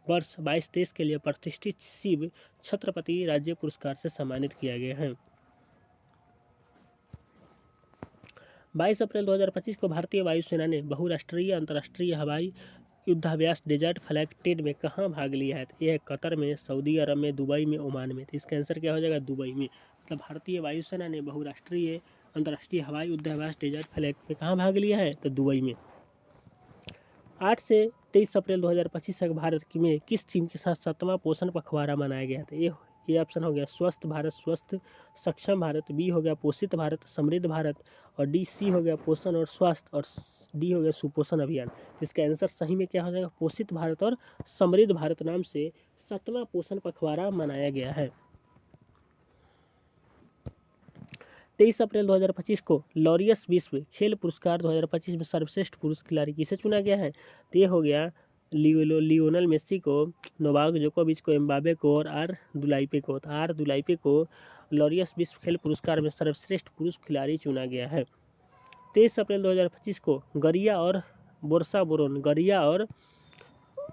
वर्ष 22-23 के लिए प्रतिष्ठित शिव छत्रपति राज्य पुरस्कार से सम्मानित किया गया है। 22 अप्रैल 2025 को भारतीय वायुसेना ने बहुराष्ट्रीय अंतर्राष्ट्रीय हवाई युद्धाभ्यास डेजर्ट फ्लैग 10 में कहाँ भाग लिया है? तो यह है कतर में, सऊदी अरब में, दुबई में, ओमान में। तो इसका आंसर क्या हो जाएगा? दुबई में। मतलब भारतीय वायुसेना ने बहुराष्ट्रीय अंतर्राष्ट्रीय हवाई युद्धाभ्यास डेजर्ट फ्लैग में कहाँ भाग लिया है? तो दुबई में। 8 से 23 अप्रैल 2025 तक भारत में किस थीम के साथ 7वां पोषण पखवाड़ा मनाया गया था? ये ऑप्शन हो गया स्वस्थ भारत, स्वस्थ सक्षम भारत, बी हो गया पोषित भारत, समृद्ध भारत, और सी हो गया पोषण और स्वास्थ्य, और डी हो गया सुपोषण अभियान। इसका आंसर सही में क्या हो जाएगा? पोषित भारत और समृद्ध भारत नाम से 7वां पोषण पखवाड़ा मनाया गया है। 23 अप्रैल 2025 को लॉरियस विश्व खेल पुरस्कार 2025 में सर्वश्रेष्ठ पुरुष खिलाड़ी किसे चुना गया है? तो ये हो गया लियोनल मेसी को, नोवाक जोकोविच को, एम्बाबे को, और आर दुलाइपे को लॉरियस विश्व खेल पुरस्कार में सर्वश्रेष्ठ पुरुष खिलाड़ी चुना गया है। 23 अप्रैल 2025 को गरिया और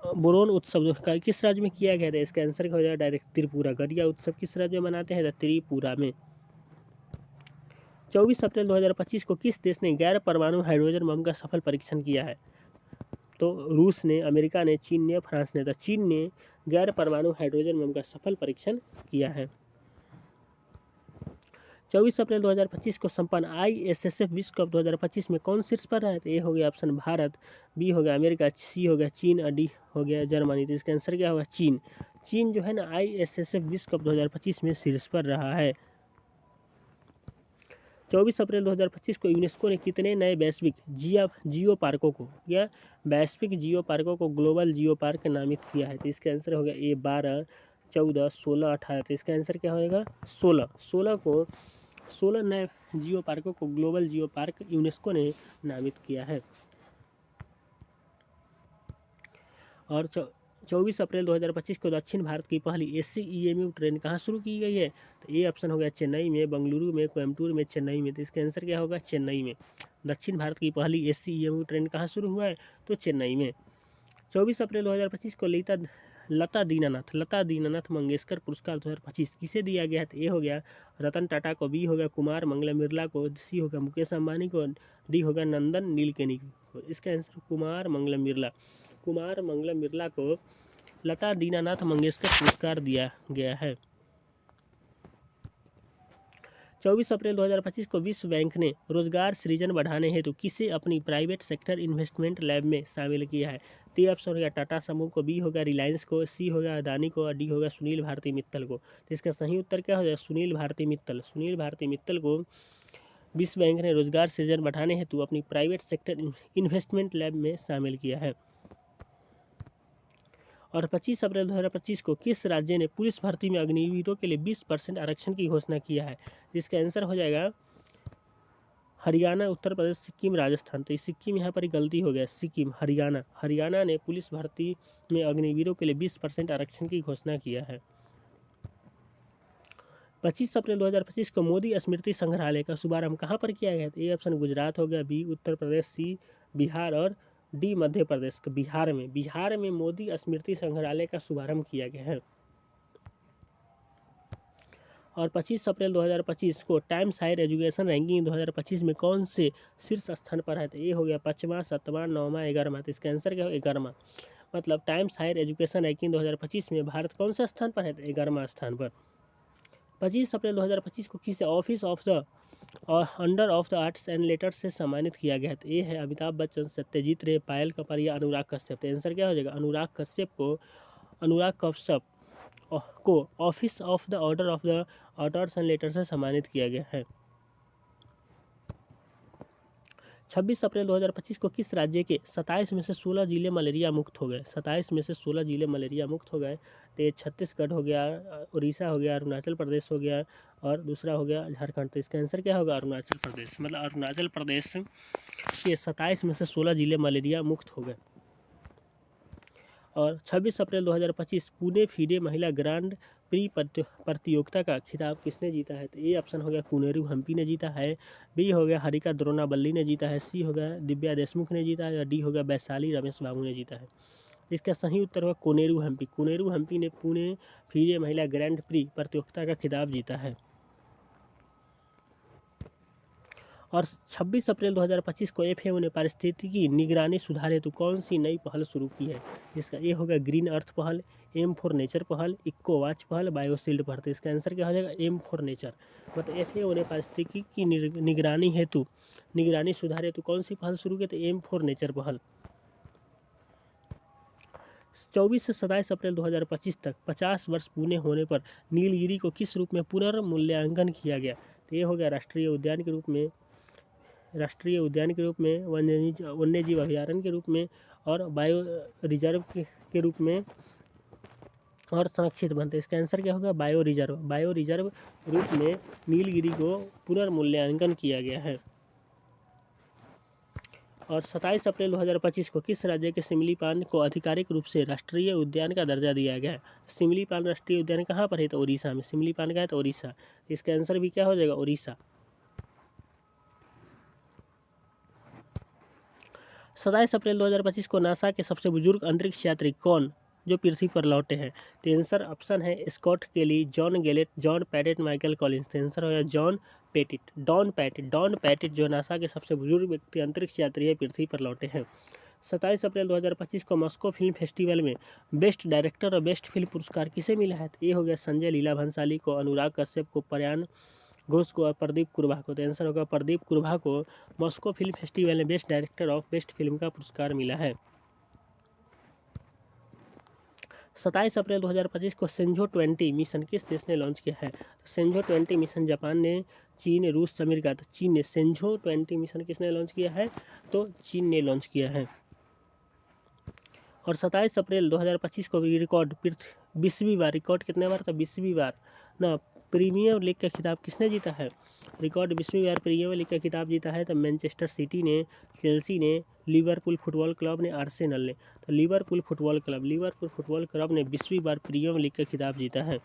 बोरोन उत्सव किस राज्य में किया गया था? इसका आंसर हो जाएगा डायरेक्ट त्रिपुरा। गरिया उत्सव किस राज्य में मनाते हैं? त्रिपुरा में। 24 अप्रैल 2025 को किस देश ने गैर परमाणु हाइड्रोजन बम का सफल परीक्षण किया है? तो रूस ने, अमेरिका ने, चीन ने, फ्रांस ने। तो चीन ने गैर परमाणु हाइड्रोजन बम का सफल परीक्षण किया है। 24 अप्रैल 2025 को संपन्न ISSF विश्व कप 2025 में कौन शीर्ष पर रहा है? तो ए हो गया ऑप्शन भारत, बी हो गया अमेरिका, सी हो गया चीन, और डी हो गया जर्मनी। तो इसका आंसर क्या होगा? चीन जो है ना ISSF विश्व कप 2025 में शीर्ष पर रहा है। 24 अप्रैल 2025 को यूनेस्को ने कितने नए वैश्विक जियो पार्कों को ग्लोबल जियो पार्क नामित किया है? तो इसका आंसर हो गया ए 12, 14, 16, 18। तो इसका आंसर क्या होगा? 16 नए जियो पार्कों को ग्लोबल जियो पार्क यूनेस्को ने नामित किया है। और 24 अप्रैल 2025 को दक्षिण भारत की पहली एसी ईएमयू ट्रेन कहाँ शुरू की गई है? तो ये ऑप्शन हो गया चेन्नई में, बेंगलुरु में, कोयम्बटूर में, चेन्नई में। तो इसका आंसर क्या होगा? चेन्नई में। दक्षिण भारत की पहली एसी ईएमयू ट्रेन कहाँ शुरू हुआ है? तो चेन्नई में। 24 अप्रैल 2025 को लता दीनानाथ मंगेशकर पुरस्कार 2025 किसे दिया गया है? तो ए हो गया रतन टाटा को, बी हो गया कुमार मंगलम बिरला को, सी हो गया मुकेश अंबानी को, डी हो गया नंदन नीलकेनी को। इसका आंसर कुमार मंगलम बिरला को लता दीनानाथ मंगेशकर पुरस्कार दिया गया है। 24 अप्रैल 2025 को विश्व बैंक ने रोजगार सृजन बढ़ाने हेतु किसे अपनी प्राइवेट सेक्टर इन्वेस्टमेंट लैब में शामिल किया है? तो ऑप्शन हो गया टाटा समूह को, बी हो गया रिलायंस को, सी हो गया अदानी को, और डी हो गया सुनील भारती मित्तल को। तो इसका सही उत्तर क्या हो जाएगा? सुनील भारती मित्तल को विश्व बैंक ने रोजगार सृजन बढ़ाने हेतु अपनी प्राइवेट सेक्टर इन्वेस्टमेंट लैब में शामिल किया है। और 25 अप्रैल 2025 को किस राज्य ने पुलिस भर्ती में अग्निवीरों के लिए 20% आरक्षण की घोषणा किया है? जिसका आंसर हो जाएगा हरियाणा, उत्तर प्रदेश, सिक्किम, राजस्थान। तो सिक्किम यहाँ पर गलती हो गया, सिक्किम, हरियाणा ने पुलिस भर्ती में अग्निवीरों के लिए 20% आरक्षण की घोषणा किया है। 25 अप्रैल 2025 को मोदी स्मृति संग्रहालय का शुभारंभ कहाँ पर किया गया? ए ऑप्शन गुजरात हो गया, बी उत्तर प्रदेश, सी बिहार, और डी मध्य प्रदेश। बिहार में मोदी स्मृति संग्रहालय का शुभारंभ किया गया है। और 25 अप्रैल 2025 को टाइम्स हायर एजुकेशन रैंकिंग 2025 में कौन से शीर्ष स्थान पर है? तो ये हो गया 5वां, 7वां, 9वां, 11वां। तो इसका आंसर क्या हो? 11वां। मतलब टाइम्स हायर एजुकेशन रैंकिंग 2025 में भारत कौन सा स्थान पर है? तो 11वां स्थान पर। 25 अप्रैल 2025 को किसे office of the under of the arts and letters से सम्मानित किया गया? तो ये है अमिताभ बच्चन, सत्यजीत रे, पायल कपूर या अनुराग कश्यप। तो आंसर क्या हो जाएगा? अनुराग कश्यप को office of the order of the arts and letters से सम्मानित किया गया है। 26 अप्रैल 2025 को किस राज्य के 27 में से 16 जिले मलेरिया मुक्त हो गए? 27 में से 16 जिले मलेरिया मुक्त हो गए। तो ये छत्तीसगढ़ हो गया, उड़ीसा हो गया, अरुणाचल प्रदेश हो गया, और दूसरा हो गया झारखंड। तो इसका आंसर क्या होगा? अरुणाचल प्रदेश। मतलब अरुणाचल प्रदेश के 27 में से 16 जिले मलेरिया मुक्त हो गए। और 26 अप्रैल 2025 पुणे फीडे महिला ग्रांड प्री प्रतियोगिता का खिताब किसने जीता है? तो ए ऑप्शन हो गया कोनेरू हम्पी ने जीता है, बी हो गया हरिका द्रोणावल्ली ने जीता है, सी हो गया दिव्या देशमुख ने जीता है, या डी हो गया वैशाली रमेश बाबू ने जीता है। इसका सही उत्तर होगा कोनेरू हम्पी ने पुणे फीडे महिला ग्रैंड प्री प्रतियोगिता का खिताब जीता है। और 26 अप्रैल 2025 को FAO ने पारिस्थितिकी निगरानी सुधार हेतु कौन सी नई पहल शुरू की है? जिसका ये होगा ग्रीन अर्थ पहल, एम फॉर नेचर पहल, इको वॉच पहल, बायोशील्ड पहल। तो इसका आंसर क्या हो जाएगा? Aim for nature. मतलब FAO ने पारिस्थितिकी की निगरानी सुधार हेतु कौन सी पहल शुरू की? तो एम फॉर नेचर पहल। 24 से 27 अप्रैल 2025 तक 50 वर्ष पूरे होने पर नीलगिरी को किस रूप में पुनर्मूल्यांकन किया गया? तो ये हो गया राष्ट्रीय उद्यान के रूप में, वन्यजीव अभयारण्य के रूप में, और बायो रिजर्व के रूप में, और संरक्षित बनते। इसका आंसर क्या होगा? बायो रिजर्व रूप में नीलगिरी को पुनर्मूल्यांकन किया गया है। और 27 अप्रैल 2025 को किस राज्य के सिमलीपाल को आधिकारिक रूप से राष्ट्रीय उद्यान का दर्जा दिया गया है? सिमलीपाल राष्ट्रीय उद्यान कहाँ पर है? तो उड़ीसा में। सिमलीपाल का है तो उड़ीसा। इसका आंसर भी क्या हो जाएगा? उड़ीसा। 27 अप्रैल 2025 को नासा के सबसे बुजुर्ग अंतरिक्ष यात्री कौन जो पृथ्वी पर लौटे हैं? तो आंसर ऑप्शन है Scott Kelly, John Gallet, John Pettit, Michael Collins. तो आंसर हो गया डॉन पैटिट जो नासा के सबसे बुजुर्ग व्यक्ति अंतरिक्ष यात्री है पृथ्वी पर लौटे हैं। 27 अप्रैल 2025 को मॉस्को फिल्म फेस्टिवल में बेस्ट डायरेक्टर और बेस्ट फिल्म पुरस्कार किसे मिला है? तो ये हो गया संजय लीला भंसाली को, अनुराग कश्यप को, प्रयान घोष को, और प्रदीप कुरबा को। तो आंसर होगा प्रदीप कुरबा को मॉस्को फिल्म फेस्टिवल में best director of best film का पुरस्कार मिला है। 27 अप्रैल 2025 को सेंझो 20 मिशन किस देश ने लॉन्च किया है? तो सेंझो 20 मिशन जापान ने, चीन, रूस, अमेरिका। तो चीन ने। सेंझो 20 मिशन किसने लॉन्च किया है? तो चीन ने लॉन्च किया है। और 27 अप्रैल 2025 को रिकॉर्ड 20वीं बार, रिकॉर्ड कितने बार था? 20वीं बार ना प्रीमियर लीग का खिताब किसने जीता है? रिकॉर्ड 20वीं बार प्रीमियर लीग का खिताब जीता है तो मैनचेस्टर सिटी ने, चेल्सी ने, लिवरपूल फुटबॉल क्लब ने, आर्सेनल ने। तो लिवरपूल फुटबॉल क्लब ने 20वीं बार प्रीमियर लीग का खिताब जीता है।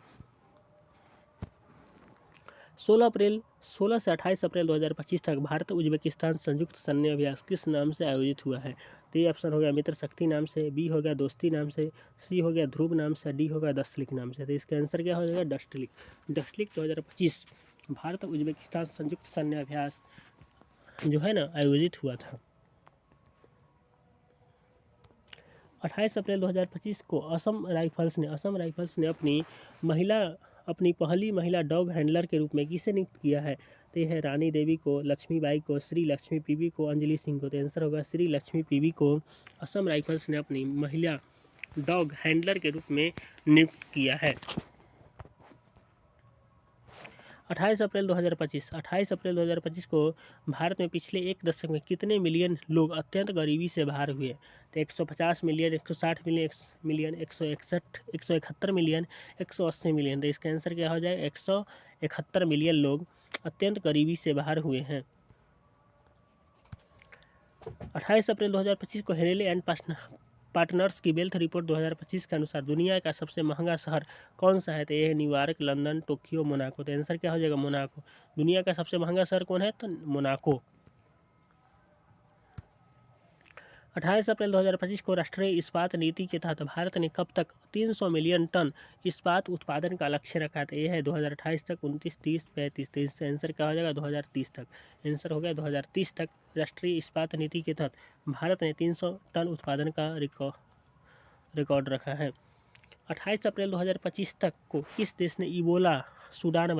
16 से 28 अप्रैल 2025 तक भारत उज्बेकिस्तान संयुक्त सैन्य अभ्यास किस नाम से आयोजित हुआ है? तो ये ऑप्शन हो गया मित्र शक्ति नाम से, बी हो गया दोस्ती नाम से, सी हो गया ध्रुव नाम से, डी हो गया दस्तलिक नाम से। तो इसका आंसर क्या हो जाएगा? डस्टलिक 2025 भारत उज्बेकिस्तान संयुक्त सैन्य अभ्यास जो है ना आयोजित हुआ था। 28 अप्रैल 2025 को असम राइफल्स ने अपनी पहली महिला डॉग हैंडलर के रूप में किसे नियुक्त किया है? तो यह है रानी देवी को, लक्ष्मीबाई को, श्री लक्ष्मी पीवी को, अंजलि सिंह को। तो आंसर होगा श्री लक्ष्मी पीवी को असम राइफल्स ने अपनी महिला डॉग हैंडलर के रूप में नियुक्त किया है। 28 अप्रैल 2025 को भारत में पिछले एक दशक में कितने मिलियन लोग अत्यंत गरीबी से बाहर हुए? तो 150 मिलियन, 160 मिलियन, 161, 171 मिलियन, 180 मिलियन। तो इसका आंसर क्या हो जाएगा? 171 मिलियन लोग अत्यंत गरीबी से बाहर हुए हैं। 28 अप्रैल 2025 को हेनले एंड पार्टनर्स की वेल्थ रिपोर्ट 2025 के अनुसार दुनिया का सबसे महंगा शहर कौन सा है? तो ये है न्यूयॉर्क, लंदन, टोक्यो, मोनाको। तो आंसर क्या हो जाएगा? मोनाको। दुनिया का सबसे महंगा शहर कौन है? तो मोनाको। 28 अप्रैल 2025 को राष्ट्रीय इस्पात नीति के तहत भारत ने कब तक 300 मिलियन टन इस्पात उत्पादन का लक्ष्य रखा था? ये है 2028 तक, 29, 30, 35। तो इसका आंसर क्या हो जाएगा? 2030 तक। आंसर हो गया 2030 तक राष्ट्रीय इस्पात नीति के तहत भारत ने 300 टन उत्पादन का रिकॉर्ड रखा है। 28 अप्रैल 2025 तक को किस देश ने इबोला सूडान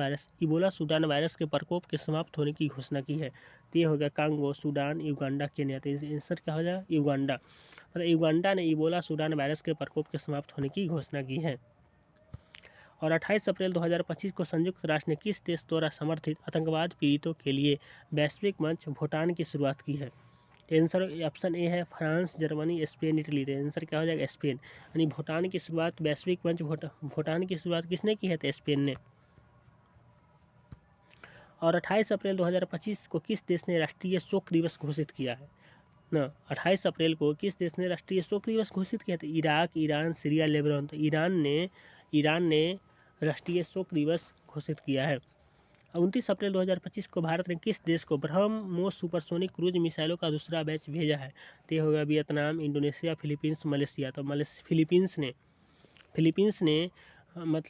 वायरस के प्रकोप के समाप्त होने की घोषणा की है? तो ये हो गया कांगो, सूडान, युगांडा, केन्या। तो आंसर क्या हो जाएगा? युगांडा। मतलब युगांडा ने इबोला सूडान वायरस के प्रकोप के समाप्त होने की घोषणा की है। और 28 अप्रैल 2025 को संयुक्त राष्ट्र ने किस देश द्वारा समर्थित आतंकवाद पीड़ितों के लिए वैश्विक मंच भूटान की शुरुआत की है? आंसर ऑप्शन ए है फ्रांस, जर्मनी, स्पेन, इटली। तो आंसर क्या हो जाएगा? स्पेन। यानी भूटान की शुरुआत वैश्विक मंच भूटान की शुरुआत किसने की है? तो स्पेन ने। और 28 अप्रैल 2025 को किस देश ने राष्ट्रीय शोक दिवस घोषित किया है ना? 28 अप्रैल को किस देश ने राष्ट्रीय शोक दिवस घोषित किया था? Iraq, Iran, Syria, Lebanon. तो ईरान ने राष्ट्रीय शोक दिवस घोषित किया है। 29 अप्रैल 2025 को भारत ने किस देश को ब्रह्मोस सुपरसोनिक क्रूज मिसाइलों का दूसरा बैच भेजा है? तो ये होगा वियतनाम, इंडोनेशिया, फिलीपींस, मलेशिया। तो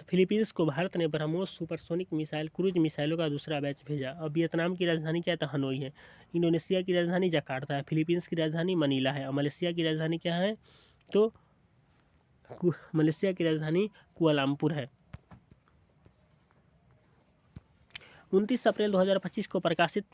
फिलीपींस को भारत ने ब्रह्मोस सुपरसोनिक क्रूज मिसाइलों का दूसरा बैच भेजा। और वियतनाम की राजधानी क्या है? तो हनोई है। इंडोनेशिया की राजधानी जकार्ता है। फिलीपींस की राजधानी मनीला है। और मलेशिया की राजधानी क्या है? तो मलेशिया की राजधानी कुआलालंपुर है। 29 अप्रैल 2025 को प्रकाशित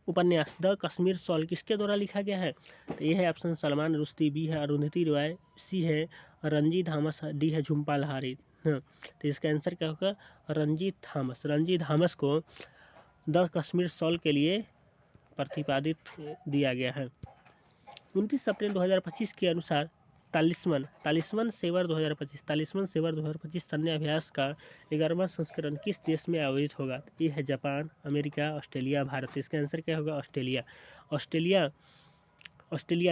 उपन्यास द कश्मीर शॉल किसके द्वारा लिखा गया है? तो ये है ऑप्शन सलमान रुश्दी, बी है अरुंधति रॉय, सी है रंजी थामस, डी है झुम्पा लाहिरी। हाँ, तो इसका आंसर क्या होगा? रंजी थामस को द कश्मीर शॉल के लिए प्रतिपादित दिया गया है। 29 अप्रैल 2025 के अनुसार तालिस्मन सेवर 2025 सैन्य अभ्यास का 11वां संस्करण किस देश में आयोजित होगा? ये है जापान, अमेरिका, ऑस्ट्रेलिया, भारत। इसका आंसर क्या होगा? ऑस्ट्रेलिया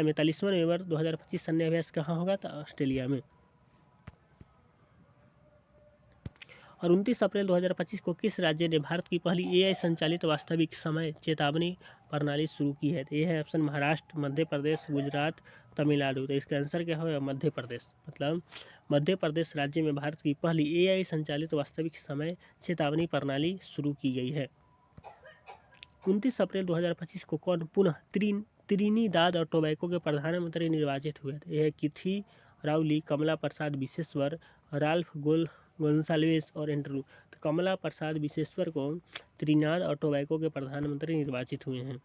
में 40वां सेवर 2025 सैन्य अभ्यास कहाँ होगा? तो ऑस्ट्रेलिया में। और 29 अप्रैल 2025 को किस राज्य ने भारत की पहली AI संचालित वास्तविक समय चेतावनी प्रणाली शुरू की है? तो ये है ऑप्शन महाराष्ट्र, मध्य प्रदेश, गुजरात, तमिलनाडु। तो इसका आंसर क्या होगा? मध्य प्रदेश। मतलब मध्य प्रदेश राज्य में भारत की पहली AI संचालित वास्तविक समय चेतावनी प्रणाली शुरू की गई है। 29 अप्रैल 2025 को कौन पुनः त्रिनिदाद और टोबैको के प्रधानमंत्री निर्वाचित हुए? ये है किथी राउली, कमला प्रसाद बिसेश्वर, राल्फ गोंसाल्वेस और एंड्रू। तो कमला प्रसाद बिसेश्वर को त्रिनिदाद और टोबैको के प्रधानमंत्री निर्वाचित हुए हैं।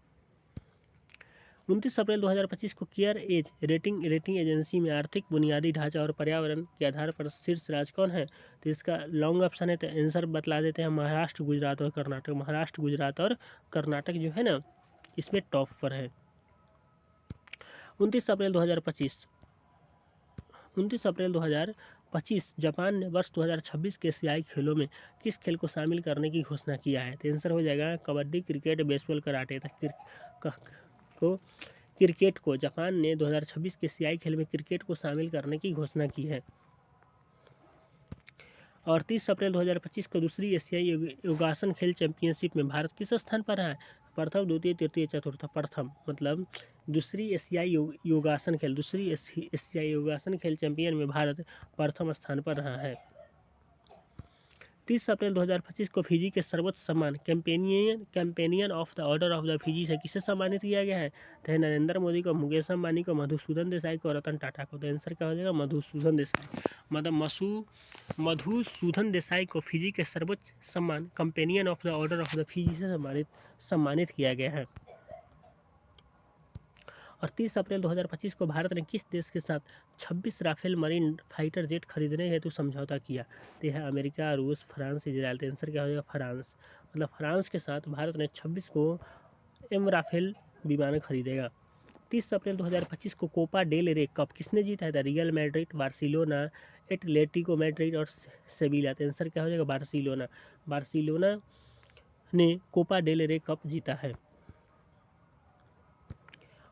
29 अप्रैल 2025 को केयर एज रेटिंग एजेंसी में आर्थिक बुनियादी ढांचा और पर्यावरण के आधार पर शीर्ष राज्य कौन है? तो इसका लॉन्ग ऑप्शन है, तो आंसर बतला देते हैं महाराष्ट्र, गुजरात और कर्नाटक जो है ना इसमें टॉप पर है। 29 अप्रैल 2025 जापान ने वर्ष 2026 के एशियाई खेलों में किस खेल को शामिल करने की घोषणा किया है? तो आंसर हो जाएगा कबड्डी, क्रिकेट, बेसबॉल, कराटे। को क्रिकेट को जापान ने 2026 के एशियाई खेल में क्रिकेट को शामिल करने की घोषणा की है। और 30 अप्रैल 2025 को दूसरी एशियाई योगासन खेल चैंपियनशिप में भारत किस स्थान पर है? प्रथम, द्वितीय, तृतीय, चतुर्थ। प्रथम मतलब दूसरी एशियाई योगासन खेल चैंपियन में भारत प्रथम स्थान पर रहा है। 30 अप्रैल 2025 को फिजी के सर्वोच्च सम्मान companion of the order of the Fiji से किसे सम्मानित किया गया है? तो है नरेंद्र मोदी को, मुकेश अंबानी को, मधुसूदन देसाई को, रतन टाटा को। तो आंसर क्या हो जाएगा? मधुसूदन देसाई। मतलब मधुसूदन देसाई को फिजी के सर्वोच्च सम्मान companion of the order of the Fiji से सम्मानित किया गया है। और 30 अप्रैल 2025 को भारत ने किस देश के साथ 26 राफेल मरीन फाइटर जेट खरीदने हेतु समझौता किया? तो है अमेरिका, रूस, फ्रांस, इजराइल। तो आंसर क्या हो जाएगा? फ्रांस। मतलब फ्रांस के साथ भारत ने 26 को राफेल विमान खरीदेगा। 30 अप्रैल 2025 को कोपा डेल रे कप किसने जीता है? Real Madrid, Barcelona, Atletico Madrid और सेविला। तो आंसर क्या हो जाएगा? बार्सिलोना। बार्सिलोना ने कोपा डेल रे कप जीता है।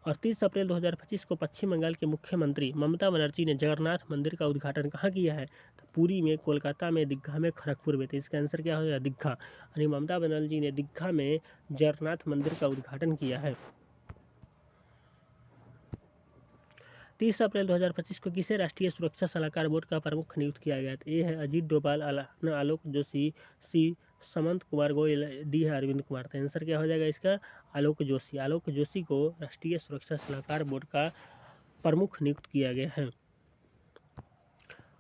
और 30 अप्रैल 2025 को पश्चिम बंगाल के मुख्यमंत्री ममता बनर्जी ने जगन्नाथ मंदिर का उद्घाटन कहाँ किया है? तो पुरी में, कोलकाता में, दीघा में, खड़गपुर में। तो इसका आंसर क्या हो जाएगा? दीघा। यानी ममता बनर्जी ने दीघा में जगन्नाथ मंदिर का उद्घाटन किया है। 30 अप्रैल 2025 को किसे राष्ट्रीय सुरक्षा सलाहकार बोर्ड का प्रमुख नियुक्त किया गया? तो ए है अजीत डोभाल, आलोक जोशी, सी समंत कुमार गोयल, डी है अरविंद कुमार। तो आंसर क्या हो जाएगा इसका? आलोक जोशी। आलोक जोशी को राष्ट्रीय सुरक्षा सलाहकार बोर्ड का प्रमुख नियुक्त किया गया है।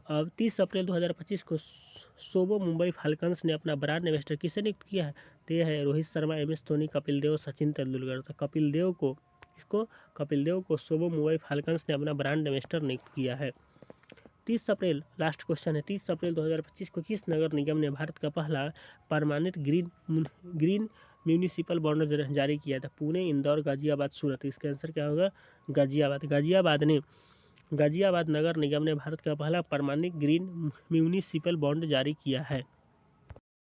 अब 30 अप्रैल 2025 को सोबो मुंबई फाल्कन्स ने अपना ब्रांड एम्बेसडर किसे नियुक्त किया है? तो ये है रोहित शर्मा, एम एस धोनी, कपिल देव, सचिन तेंदुलकर। तो कपिल देव को सोबो मुंबई फाल्कन्स ने अपना ब्रांड एम्बेसडर नियुक्त किया है। 30 अप्रैल लास्ट क्वेश्चन है, 30 अप्रैल 2025 को किस नगर निगम ने भारत का पहला परमानेंट ग्रीन म्यूनिसिपल बॉन्ड जारी किया था? पुणे, इंदौर, गाजियाबाद, सूरत। इसका आंसर क्या होगा? गाजियाबाद। गाजियाबाद नगर निगम ने भारत का पहला परमानेंट ग्रीन म्यूनिसिपल बॉन्ड जारी किया है।